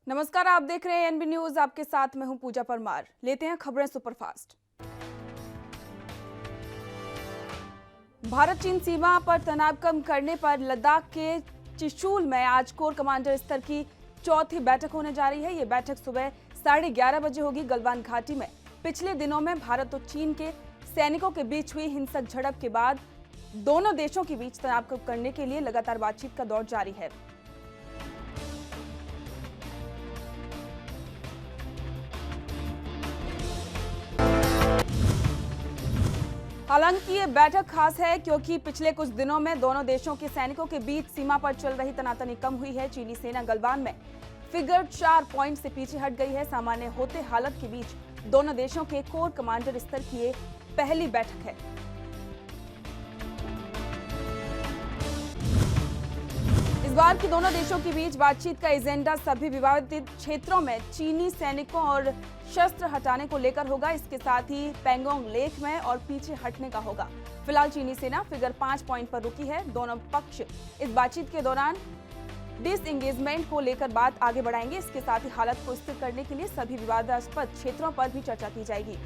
नमस्कार, आप देख रहे हैं एनबी न्यूज। आपके साथ मैं हूं पूजा परमार। लेते हैं खबरें सुपरफास्ट। भारत चीन सीमा पर तनाव कम करने पर लद्दाख के चुशूल में आज कोर कमांडर स्तर की चौथी बैठक होने जा रही है। ये बैठक सुबह 11:30 बजे होगी गलवान घाटी में। पिछले दिनों में भारत और चीन के सैनिकों के बीच हुई हिंसक झड़प के बाद दोनों देशों के बीच तनाव कम करने के लिए लगातार बातचीत का दौर जारी है। हालांकि ये बैठक खास है क्योंकि पिछले कुछ दिनों में दोनों देशों के सैनिकों के बीच सीमा पर चल रही तनातनी कम हुई है। चीनी सेना गलवान में फिगर 4 पॉइंट से पीछे हट गई है। सामान्य होते हालत के बीच दोनों देशों के कोर कमांडर स्तर की ये पहली बैठक है। इस बार की दोनों देशों के बीच बातचीत का एजेंडा सभी विवादित क्षेत्रों में चीनी सैनिकों और शस्त्र हटाने को लेकर होगा। इसके साथ ही पेंगोंग लेक में और पीछे हटने का होगा। फिलहाल चीनी सेना फिगर 5 पॉइंट पर रुकी है। दोनों पक्ष इस बातचीत के दौरान डिसएंगेजमेंट को लेकर बात आगे बढ़ाएंगे। इसके साथ ही हालत को स्थिर करने के लिए सभी विवादास्पद क्षेत्रों पर भी चर्चा की जाएगी।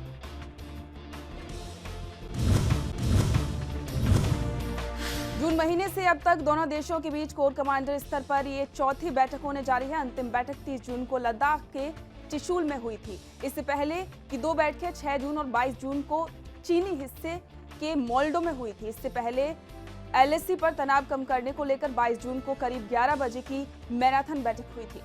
जून महीने से अब तक दोनों देशों के बीच कोर कमांडर स्तर पर ये चौथी बैठक होने जा रही है। अंतिम बैठक 30 जून को लद्दाख के चुशूल में हुई थी। इससे पहले की दो बैठकें 6 जून और 22 जून को चीनी हिस्से के मोल्डो में हुई थी। इससे पहले एलएसी पर तनाव कम करने को लेकर 22 जून को करीब 11 बजे की मैराथन बैठक हुई थी।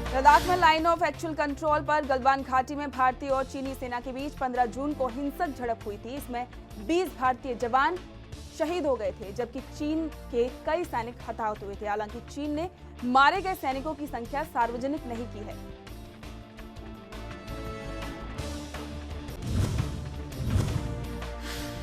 लद्दाख में लाइन ऑफ एक्चुअल कंट्रोल पर गलवान घाटी में भारतीय और चीनी सेना के बीच 15 जून को हिंसक झड़प हुई थी। इसमें 20 भारतीय जवान शहीद हो गए थे, जबकि चीन के कई सैनिक हताहत हुए थे। हालांकि चीन ने मारे गए सैनिकों की संख्या सार्वजनिक नहीं की है।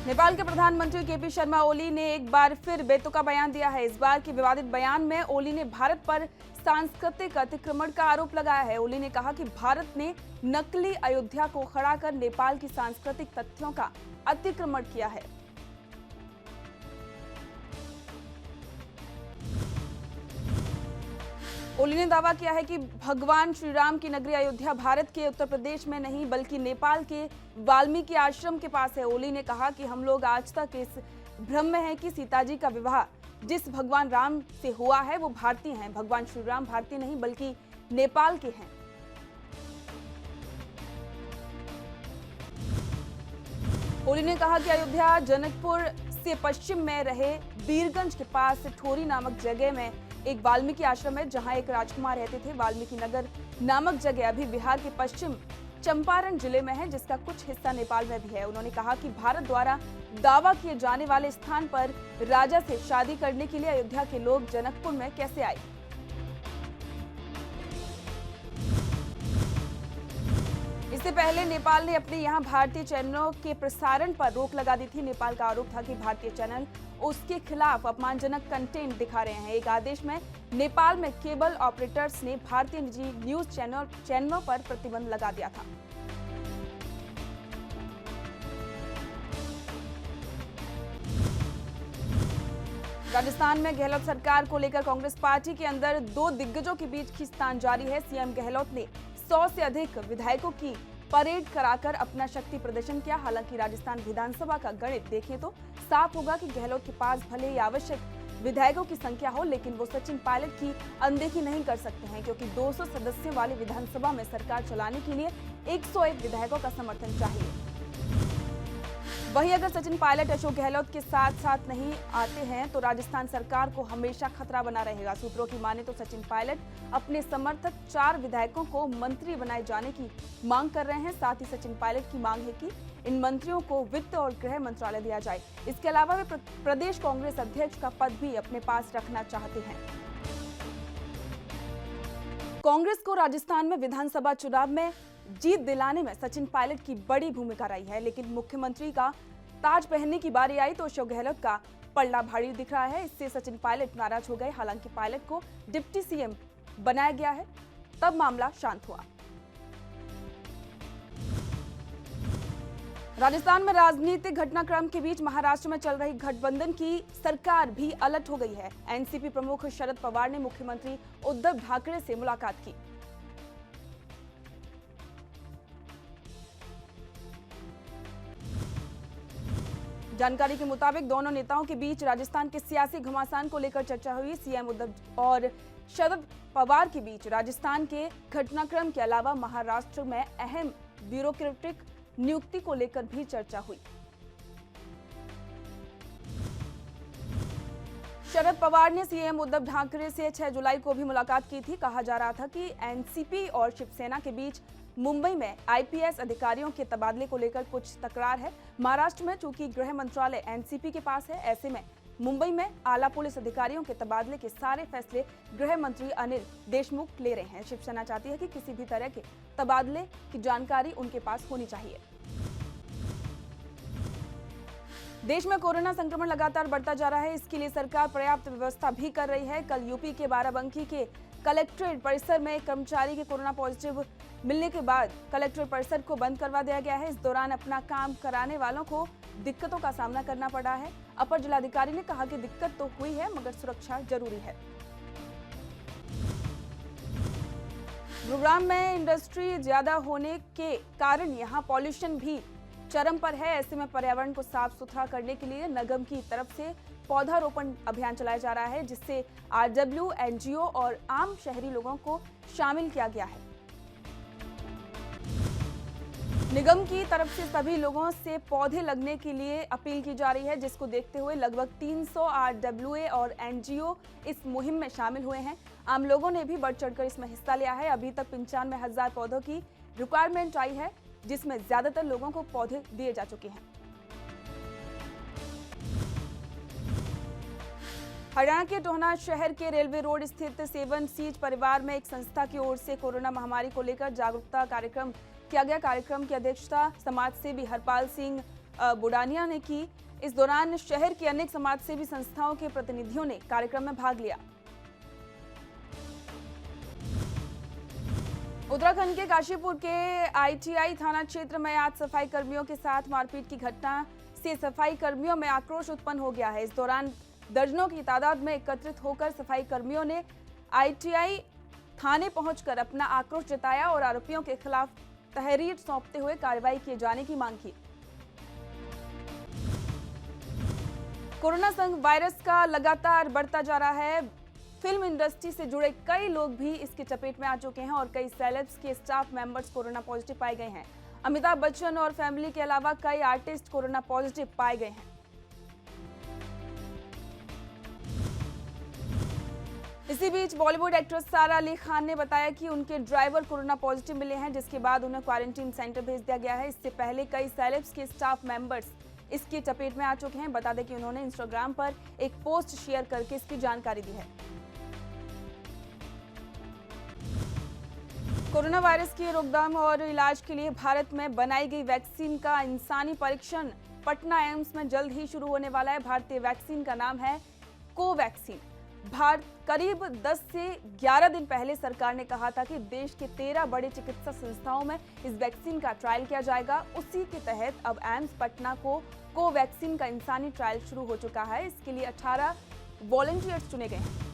नेपाल के प्रधानमंत्री केपी शर्मा ओली ने एक बार फिर बेतुका बयान दिया है। इस बार के विवादित बयान में ओली ने भारत पर सांस्कृतिक अतिक्रमण का आरोप लगाया है। ओली ने कहा कि भारत ने नकली अयोध्या को खड़ा कर नेपाल की सांस्कृतिक तथ्यों का अतिक्रमण किया है। ओली ने दावा किया है कि भगवान श्री राम की नगरी अयोध्या भारत के उत्तर प्रदेश में नहीं बल्कि नेपाल के वाल्मीकि आश्रम के पास है। ओली ने कहा कि हम लोग आज तक इस भ्रम में हैं कि सीता जी का विवाह जिस भगवान राम से हुआ है वो भारतीय हैं। भगवान श्री राम भारतीय नहीं बल्कि नेपाल के हैं। ओली ने कहा कि अयोध्या जनकपुर से पश्चिम में रहे बीरगंज के पास ठोरी नामक जगह में एक वाल्मीकि आश्रम है, जहां एक राजकुमार रहते थे। वाल्मीकि नगर नामक जगह अभी बिहार के पश्चिम चंपारण जिले में है, जिसका कुछ हिस्सा नेपाल में भी है। उन्होंने कहा कि भारत द्वारा दावा किए जाने वाले स्थान पर राजा से शादी करने के लिए अयोध्या के लोग जनकपुर में कैसे आए। इससे पहले नेपाल ने अपने यहां भारतीय चैनलों के प्रसारण पर रोक लगा दी थी। नेपाल का आरोप था कि भारतीय चैनल उसके खिलाफ अपमानजनक कंटेंट दिखा रहे हैं। एक आदेश में नेपाल में केबल ऑपरेटर्स ने भारतीय निजी न्यूज चैनलों पर प्रतिबंध लगा दिया था। राजस्थान में गहलोत सरकार को लेकर कांग्रेस पार्टी के अंदर दो दिग्गजों के बीच खींचतान जारी है। सीएम गहलोत ने 100 से अधिक विधायकों की परेड कराकर अपना शक्ति प्रदर्शन किया। हालांकि राजस्थान विधानसभा का गणित देखें तो साफ होगा कि गहलोत के पास भले ही आवश्यक विधायकों की संख्या हो, लेकिन वो सचिन पायलट की अनदेखी नहीं कर सकते हैं, क्योंकि 200 सदस्यों वाली विधानसभा में सरकार चलाने के लिए 101 विधायकों का समर्थन चाहिए। वहीं अगर सचिन पायलट अशोक गहलोत के साथ नहीं आते हैं तो राजस्थान सरकार को हमेशा खतरा बना रहेगा। सूत्रों की माने तो सचिन पायलट अपने समर्थक 4 विधायकों को मंत्री बनाए जाने की मांग कर रहे हैं। साथ ही सचिन पायलट की मांग है कि इन मंत्रियों को वित्त और गृह मंत्रालय दिया जाए। इसके अलावा वे प्रदेश कांग्रेस अध्यक्ष का पद भी अपने पास रखना चाहते हैं। कांग्रेस को राजस्थान में विधानसभा चुनाव में जीत दिलाने में सचिन पायलट की बड़ी भूमिका रही है, लेकिन मुख्यमंत्री का ताज पहनने की बारी आई तो अशोक गहलोत का पलड़ा भारी दिख रहा है। इससे सचिन पायलट नाराज हो गए। हालांकि पायलट को डिप्टी सीएम बनाया गया है, तब मामला शांत हुआ। राजस्थान में राजनीतिक घटनाक्रम के बीच महाराष्ट्र में चल रही गठबंधन की सरकार भी अलर्ट हो गई है। एनसीपी प्रमुख शरद पवार ने मुख्यमंत्री उद्धव ठाकरे से मुलाकात की। जानकारी के मुताबिक दोनों नेताओं के बीच राजस्थान के सियासी घमासान को लेकर चर्चा हुई। सीएम उद्धव और शरद पवार के बीच राजस्थान के घटनाक्रम के अलावा महाराष्ट्र में अहम ब्यूरोक्रेटिक नियुक्ति को लेकर भी चर्चा हुई। शरद पवार ने सीएम उद्धव ठाकरे से 6 जुलाई को भी मुलाकात की थी। कहा जा रहा था कि एनसीपी और शिवसेना के बीच मुंबई में आईपीएस अधिकारियों के तबादले को लेकर कुछ तकरार है। महाराष्ट्र में चूंकि गृह मंत्रालय एनसीपी के पास है, ऐसे में मुंबई में आला पुलिस अधिकारियों के तबादले के सारे फैसले गृह मंत्री अनिल देशमुख ले रहे हैं। शिवसेना चाहती है कि किसी भी तरह के तबादले की जानकारी उनके पास होनी चाहिए। देश में कोरोना संक्रमण लगातार बढ़ता जा रहा है, इसके लिए सरकार पर्याप्त व्यवस्था भी कर रही है। कल यूपी के बाराबंकी के कलेक्ट्रेट परिसर में कर्मचारी के कोरोना पॉजिटिव मिलने के बाद कलेक्ट्रेट परिसर को बंद करवा दिया गया है। इस दौरान अपना काम कराने वालों को दिक्कतों का सामना करना पड़ा है। अपर जिलाधिकारी ने कहा कि दिक्कत तो हुई है, मगर सुरक्षा जरूरी है। गुरुग्राम में इंडस्ट्री ज्यादा होने के कारण यहाँ पॉल्यूशन भी चरम पर है। ऐसे में पर्यावरण को साफ सुथरा करने के लिए निगम की तरफ से पौधारोपण अभियान चलाया जा रहा है, जिससे आरडब्ल्यू, एनजीओ और आम शहरी लोगों को शामिल किया गया है। निगम की तरफ से सभी लोगों से पौधे लगने के लिए अपील की जा रही है, जिसको देखते हुए लगभग 300 आरडब्ल्यूए और एनजीओ इस मुहिम में शामिल हुए हैं। आम लोगों ने भी बढ़ चढ़कर इसमें हिस्सा लिया है। अभी तक 95,000 पौधों की रिक्वायरमेंट आई है, जिसमें ज्यादातर लोगों को पौधे दिए जा चुके हैं। हरियाणा के टोहना शहर के रेलवे रोड स्थित 7 सीज परिवार में एक संस्था की ओर से कोरोना महामारी को लेकर जागरूकता कार्यक्रम किया गया। कार्यक्रम की अध्यक्षता समाजसेवी हरपाल सिंह बुडानिया ने की। इस दौरान शहर की अनेक समाजसेवी संस्थाओं के प्रतिनिधियों ने कार्यक्रम में भाग लिया। उत्तराखंड के काशीपुर के आईटीआई थाना क्षेत्र में आज सफाई कर्मियों के साथ मारपीट की घटना से सफाई कर्मियों में आक्रोश उत्पन्न हो गया है। इस दौरान दर्जनों की तादाद में एकत्रित होकर सफाई कर्मियों ने आईटीआई थाने पहुंचकर अपना आक्रोश जताया और आरोपियों के खिलाफ तहरीर सौंपते हुए कार्रवाई किए जाने की मांग की। कोरोना वायरस का लगातार बढ़ता जा रहा है। फिल्म इंडस्ट्री से जुड़े कई लोग भी इसके चपेट में आ चुके हैं और कई सेलेब्स के स्टाफ मेंबर्स कोरोना पॉजिटिव पाए गए हैं। अमिताभ बच्चन और फैमिली के अलावा कई आर्टिस्ट कोरोना पॉजिटिव पाए गए हैं। इसी बीच बॉलीवुड एक्ट्रेस सारा अली खान ने बताया कि उनके ड्राइवर कोरोना पॉजिटिव मिले हैं, जिसके बाद उन्हें क्वारंटीन सेंटर भेज दिया गया है। इससे पहले कई सेलेब्स के स्टाफ मेंबर्स इसके चपेट में आ चुके हैं। बता दें कि उन्होंने इंस्टाग्राम पर एक पोस्ट शेयर करके इसकी जानकारी दी है। कोरोना वायरस की रोकथाम और इलाज के लिए भारत में बनाई गई वैक्सीन का इंसानी परीक्षण पटना एम्स में जल्द ही शुरू होने वाला है। भारतीय वैक्सीन का नाम है कोवैक्सीन। करीब 10 से 11 दिन पहले सरकार ने कहा था कि देश के 13 बड़े चिकित्सा संस्थाओं में इस वैक्सीन का ट्रायल किया जाएगा। उसी के तहत अब एम्स पटना को कोवैक्सीन का इंसानी ट्रायल शुरू हो चुका है। इसके लिए 18 वॉलंटियर्स चुने गए हैं।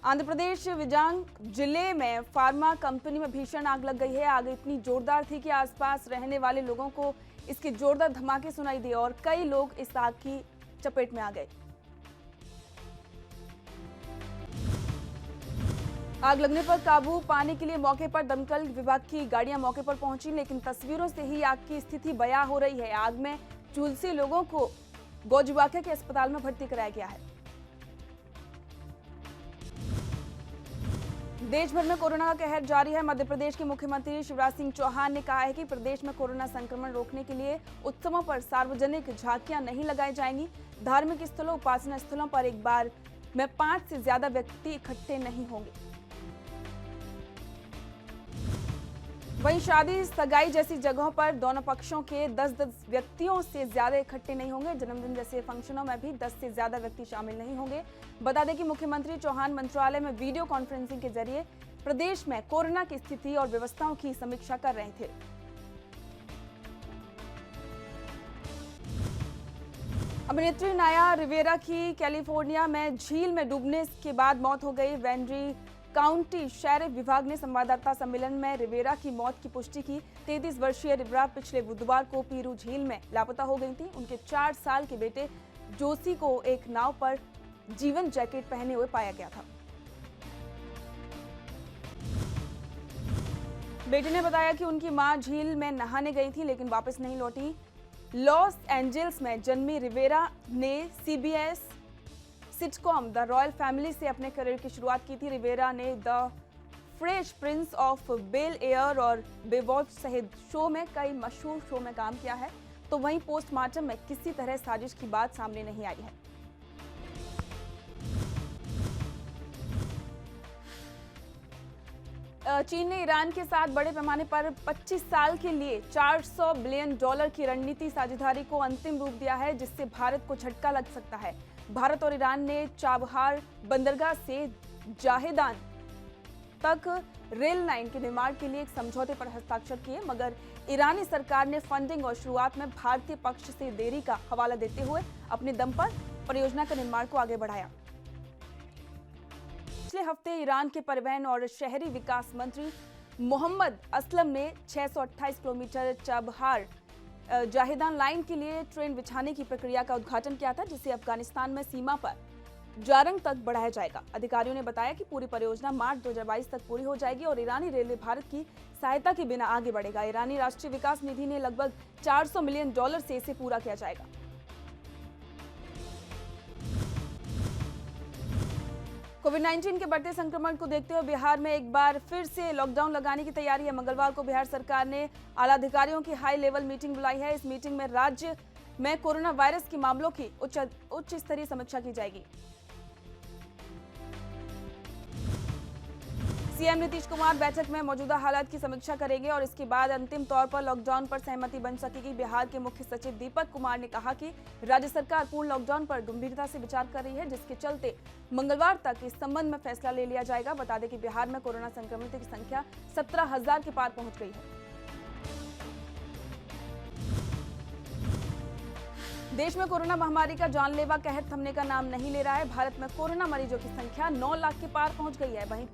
आंध्र प्रदेश विजांग जिले में फार्मा कंपनी में भीषण आग लग गई है। आग इतनी जोरदार थी कि आसपास रहने वाले लोगों को इसके जोरदार धमाके सुनाई दिए और कई लोग इस आग की चपेट में आ गए। आग लगने पर काबू पाने के लिए मौके पर दमकल विभाग की गाड़ियां मौके पर पहुंची, लेकिन तस्वीरों से ही आग की स्थिति बयां हो रही है। आग में झुलसे लोगों को गोजुवाका के अस्पताल में भर्ती कराया गया है। देश भर में कोरोना का कहर जारी है। मध्य प्रदेश के मुख्यमंत्री शिवराज सिंह चौहान ने कहा है कि प्रदेश में कोरोना संक्रमण रोकने के लिए उत्सवों पर सार्वजनिक झांकियां नहीं लगाई जाएंगी। धार्मिक स्थलों, उपासना स्थलों पर एक बार में 5 से ज्यादा व्यक्ति इकट्ठे नहीं होंगे। वहीं शादी, सगाई जैसी जगहों पर दोनों पक्षों के 10-10 व्यक्तियों से ज्यादा इकट्ठे नहीं होंगे। जन्मदिन जैसे फंक्शनों में भी 10 से ज्यादा व्यक्ति शामिल नहीं होंगे। बता दें कि मुख्यमंत्री चौहान मंत्रालय में वीडियो कॉन्फ्रेंसिंग के जरिए प्रदेश में कोरोना की स्थिति और व्यवस्थाओं की समीक्षा कर रहे थे। अभिनेत्री नाया रिवेरा की कैलिफोर्निया में झील में डूबने के बाद मौत हो गई। वेंड्री काउंटी शेरिफ विभाग ने संवाददाता सम्मेलन में रिवेरा की मौत की पुष्टि की। 33 वर्षीय रिवेरा पिछले बुधवार को पीरू झील में लापता हो गई थी। उनके 4 साल के बेटे जोसी को एक नाव पर जीवन जैकेट पहने हुए पाया गया था। बेटे ने बताया कि उनकी मां झील में नहाने गई थी लेकिन वापस नहीं लौटी। लॉस एंजल्स में जन्मी रिवेरा ने CBS sitcom the royal family से अपने करियर की शुरुआत की थी। रिवेरा ने the fresh prince of Bel Air और बेवॉच सहित शो में कई मशहूर शो में काम किया है। तो वहीं पोस्टमार्टम में किसी तरह साजिश की बात सामने नहीं आई है। चीन ने ईरान के साथ बड़े पैमाने पर 25 साल के लिए $400 बिलियन की रणनीति साझेदारी को अंतिम रूप दिया है, जिससे भारत को झटका लग सकता है। भारत और ईरान ने चाबहार बंदरगाह से जाहेदान तक रेल लाइन के निर्माण के लिए एक समझौते पर हस्ताक्षर किए, मगर ईरानी सरकार ने फंडिंग और शुरुआत में भारतीय पक्ष से देरी का हवाला देते हुए अपने दम पर परियोजना के निर्माण को आगे बढ़ाया। पिछले हफ्ते ईरान के परिवहन और शहरी विकास मंत्री मोहम्मद असलम ने 628 किलोमीटर चाबहार जाहेदान लाइन के लिए ट्रेन बिछाने की प्रक्रिया का उद्घाटन किया था, जिसे अफगानिस्तान में सीमा पर जारंग तक बढ़ाया जाएगा। अधिकारियों ने बताया कि पूरी परियोजना मार्च 2022 तक पूरी हो जाएगी और ईरानी रेलवे भारत की सहायता के बिना आगे बढ़ेगा। ईरानी राष्ट्रीय विकास निधि ने लगभग $400 मिलियन से इसे पूरा किया जाएगा। कोविड-19 के बढ़ते संक्रमण को देखते हुए बिहार में एक बार फिर से लॉकडाउन लगाने की तैयारी है। मंगलवार को बिहार सरकार ने आला अधिकारियों की हाई लेवल मीटिंग बुलाई है। इस मीटिंग में राज्य में कोरोना वायरस के मामलों की उच्च स्तरीय समीक्षा की जाएगी। सीएम नीतीश कुमार बैठक में मौजूदा हालात की समीक्षा करेंगे और इसके बाद अंतिम तौर पर लॉकडाउन पर सहमति बन सकेगी। बिहार के मुख्य सचिव दीपक कुमार ने कहा कि राज्य सरकार पूर्ण लॉकडाउन पर गंभीरता से विचार कर रही है, जिसके चलते मंगलवार तक इस संबंध में फैसला ले लिया जाएगा। बता दें कि बिहार में कोरोना संक्रमितों की संख्या 17,000 के पार पहुंच गई है। देश में कोरोना महामारी का जानलेवा कहर थमने का नाम नहीं ले रहा है। भारत में कोरोना मरीजों की संख्या 9 लाख के पार पहुंच गई है। वहीं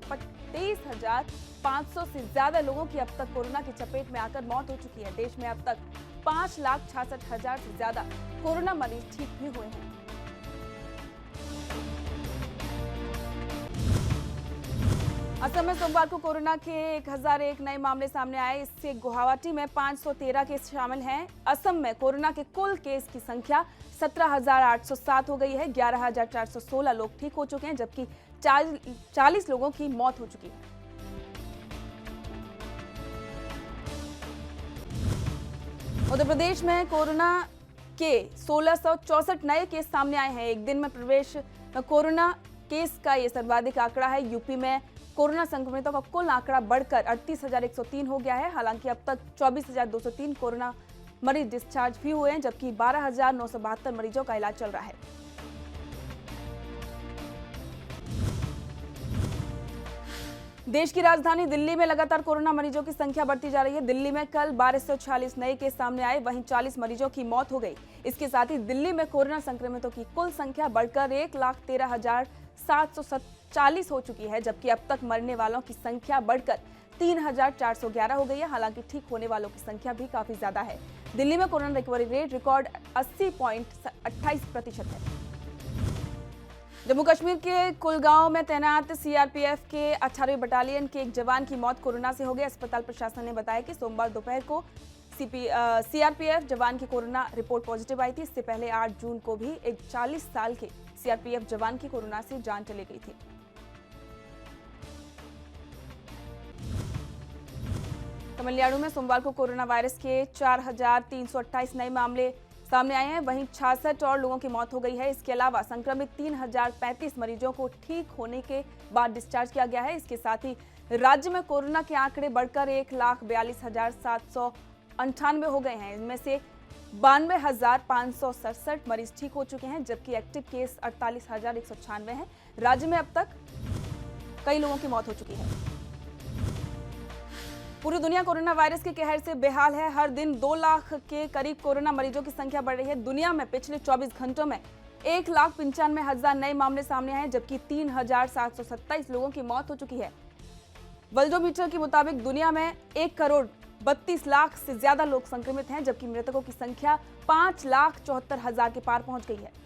23,500 से ज्यादा लोगों की अब तक कोरोना की चपेट में आकर मौत हो चुकी है। देश में अब तक 5,66,000 से ज्यादा कोरोना मरीज ठीक भी हुए हैं। असम में सोमवार को कोरोना के 1001 नए मामले सामने आए। इससे गुवाहाटी में 513 केस शामिल हैं। असम में कोरोना के कुल केस की संख्या 17,807 हो गई है। 11,416 लोग ठीक हो चुके हैं, जबकि 40 लोगों की मौत हो चुकी है। उत्तर प्रदेश में कोरोना के 1664 नए केस सामने आए हैं। एक दिन में प्रदेश में कोरोना केस का ये सर्वाधिक आंकड़ा है। यूपी में कोरोना संक्रमितों का कुल आंकड़ा बढ़कर 38,103 हो गया है। हालांकि अब तक 24,203 कोरोना मरीज डिस्चार्ज भी हुए हैं, जबकि 12,972 मरीजों का इलाज चल रहा है। देश की राजधानी दिल्ली में लगातार कोरोना मरीजों की संख्या बढ़ती जा रही है। दिल्ली में कल 1246 नए केस सामने आए, वहीं 40 मरीजों की मौत हो गई। इसके साथ ही दिल्ली में कोरोना संक्रमितों की कुल संख्या बढ़कर 1,13,740 हो चुकी है, जबकि अब तक मरने वालों की संख्या बढ़कर 3,411 हो गई है। हालांकि ठीक होने वालों की संख्या भी काफी ज्यादा है। दिल्ली में कोरोना रिकवरी रेट रिकॉर्ड 80.28% है। जम्मू कश्मीर के कुलगांव में तैनात सीआरपीएफ के 18वीं बटालियन के एक जवान की मौत कोरोना से हो गई। अस्पताल प्रशासन ने बताया कि सोमवार दोपहर को सीआरपीएफ जवान की कोरोना रिपोर्ट पॉजिटिव आई थी। इससे पहले 8 जून को भी एक 40 साल के सीआरपीएफ जवान की कोरोना से जान चली गई थी। तमिलनाडु में सोमवार को कोरोना वायरस के 4,328 नए मामले सामने आए हैं, वहीं 66 और लोगों की मौत हो गई है। इसके अलावा संक्रमित 3,035 मरीजों को ठीक होने के बाद डिस्चार्ज किया गया है। इसके साथ ही राज्य में कोरोना के आंकड़े बढ़कर 1,42,798 हो गए हैं। इनमें से 92,567 मरीज ठीक हो चुके हैं, जबकि एक्टिव केस 48,196 हैं। राज्य में अब तक कई लोगों की मौत हो चुकी है। पूरी दुनिया कोरोना वायरस के कहर से बेहाल है। हर दिन 2 लाख के करीब कोरोना मरीजों की संख्या बढ़ रही है। दुनिया में पिछले 24 घंटों में 1,95,000 नए मामले सामने आए, जबकि 3,727 लोगों की मौत हो चुकी है। वर्ल्डोमीटर के मुताबिक दुनिया में 1,32,00,000 से ज्यादा लोग संक्रमित हैं, जबकि मृतकों की संख्या 5,74,000 के पार पहुंच गई है।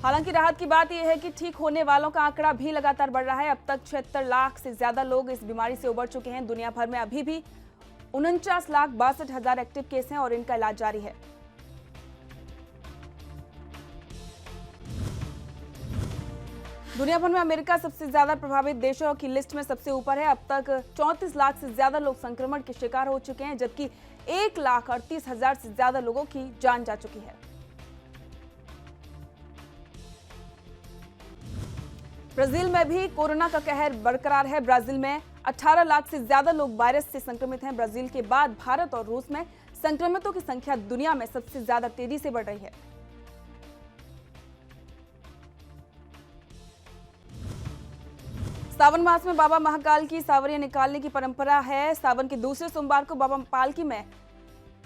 हालांकि राहत की बात यह है कि ठीक होने वालों का आंकड़ा भी लगातार बढ़ रहा है। अब तक 76 लाख से ज्यादा लोग इस बीमारी से उबर चुके हैं। दुनिया भर में अभी भी 49,62,000 एक्टिव केस हैं और इनका इलाज जारी है। दुनिया भर में अमेरिका सबसे ज्यादा प्रभावित देशों की लिस्ट में सबसे ऊपर है। अब तक 34 लाख से ज्यादा लोग संक्रमण के शिकार हो चुके हैं, जबकि 1,38,000 से ज्यादा लोगों की जान जा चुकी है। ब्राजील में भी कोरोना का कहर बरकरार है। ब्राजील में 18 लाख से ज्यादा लोग वायरस से संक्रमित हैं। ब्राजील के बाद भारत और रूस में संक्रमितों की संख्या दुनिया में सबसे ज्यादा तेजी से बढ़ रही है। सावन मास में बाबा महाकाल की सावरियां निकालने की परंपरा है। सावन के दूसरे सोमवार को बाबा पालकी में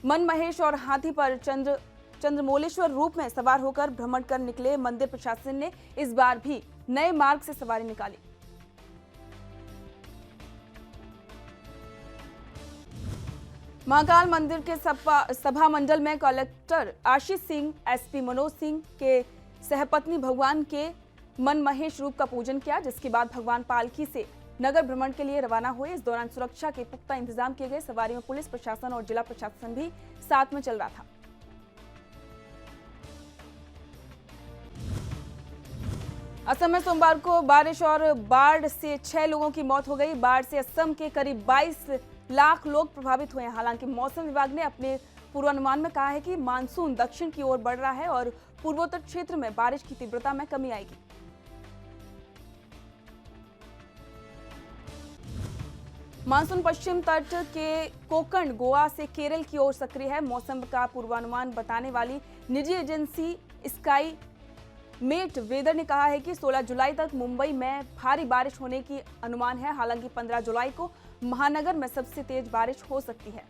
मन महेश और हाथी पर चंद्रमौलेश्वर रूप में सवार होकर भ्रमण कर निकले। मंदिर प्रशासन ने इस बार भी नए मार्ग से सवारी निकाली। महाकाल मंदिर के सभा मंडल में कलेक्टर आशीष सिंह, एसपी मनोज सिंह के सहपत्नी भगवान के मन महेश रूप का पूजन किया, जिसके बाद भगवान पालकी से नगर भ्रमण के लिए रवाना हुए। इस दौरान सुरक्षा के पुख्ता इंतजाम किए गए। सवारी में पुलिस प्रशासन और जिला प्रशासन भी साथ में चल रहा था। असम में सोमवार को बारिश और बाढ़ से 6 लोगों की मौत हो गई। बाढ़ से असम के करीब 22 लाख लोग प्रभावित हुए हैं। हालांकि मौसम विभाग ने अपने पूर्वानुमान में कहा है कि मानसून दक्षिण की ओर बढ़ रहा है और पूर्वोत्तर क्षेत्र में बारिश की तीव्रता में कमी आएगी। मानसून पश्चिम तट के कोंकण, गोवा से केरल की ओर सक्रिय है। मौसम का पूर्वानुमान बताने वाली निजी एजेंसी स्काई मेट वेदर ने कहा है कि 16 जुलाई तक मुंबई में भारी बारिश होने की अनुमान है। हालांकि 15 जुलाई को महानगर में सबसे तेज बारिश हो सकती है।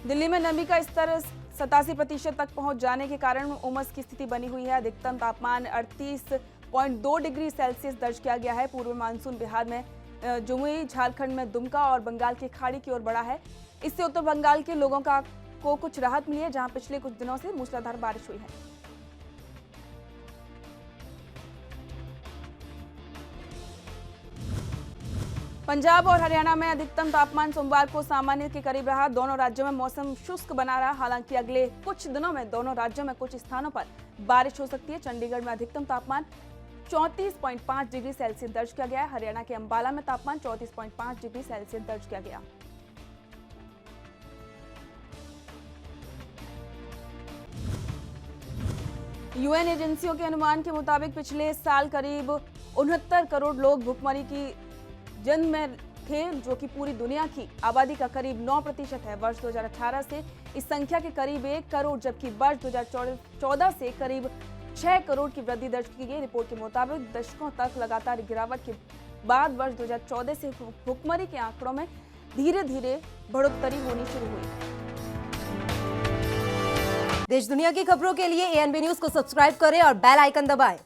दिल्ली में नमी का स्तर 87% तक पहुंच जाने के कारण उमस की स्थिति बनी हुई है। अधिकतम तापमान 38.2 डिग्री सेल्सियस दर्ज किया गया है। पूर्व मानसून बिहार में जमुई, झारखंड में दुमका और बंगाल की खाड़ी की ओर बढ़ा है। इससे उत्तर बंगाल के लोगों को कुछ राहत मिली है, जहां पिछले कुछ दिनों से मूसलाधार बारिश हुई है। पंजाब और हरियाणा में अधिकतम तापमान सोमवार को सामान्य के करीब रहा। दोनों राज्यों में मौसम शुष्क बना रहा। हालांकि अगले कुछ दिनों में दोनों राज्यों में कुछ स्थानों पर बारिश हो सकती है। चंडीगढ़ में अधिकतम तापमान 34.5 डिग्री सेल्सियस दर्ज किया गया है। हरियाणा के अंबाला में तापमान 34.5 डिग्री सेल्सियस दर्ज किया गया। यूएन एजेंसियों के अनुमान के मुताबिक पिछले साल करीब 69 करोड़ लोग भुखमरी की जंग में थे, जो कि पूरी दुनिया की आबादी का करीब 9% है। वर्ष 2018 से इस संख्या के करीब 1 करोड़, जबकि वर्ष 2014 से करीब 6 करोड़ की वृद्धि दर्ज की गई। रिपोर्ट के मुताबिक दशकों तक लगातार गिरावट के बाद वर्ष 2014 से भुखमरी के आंकड़ों में धीरे धीरे बढ़ोतरी होनी शुरू हुई। देश दुनिया की खबरों के लिए एएनबी न्यूज को सब्सक्राइब करें और बेल आइकन दबाएं।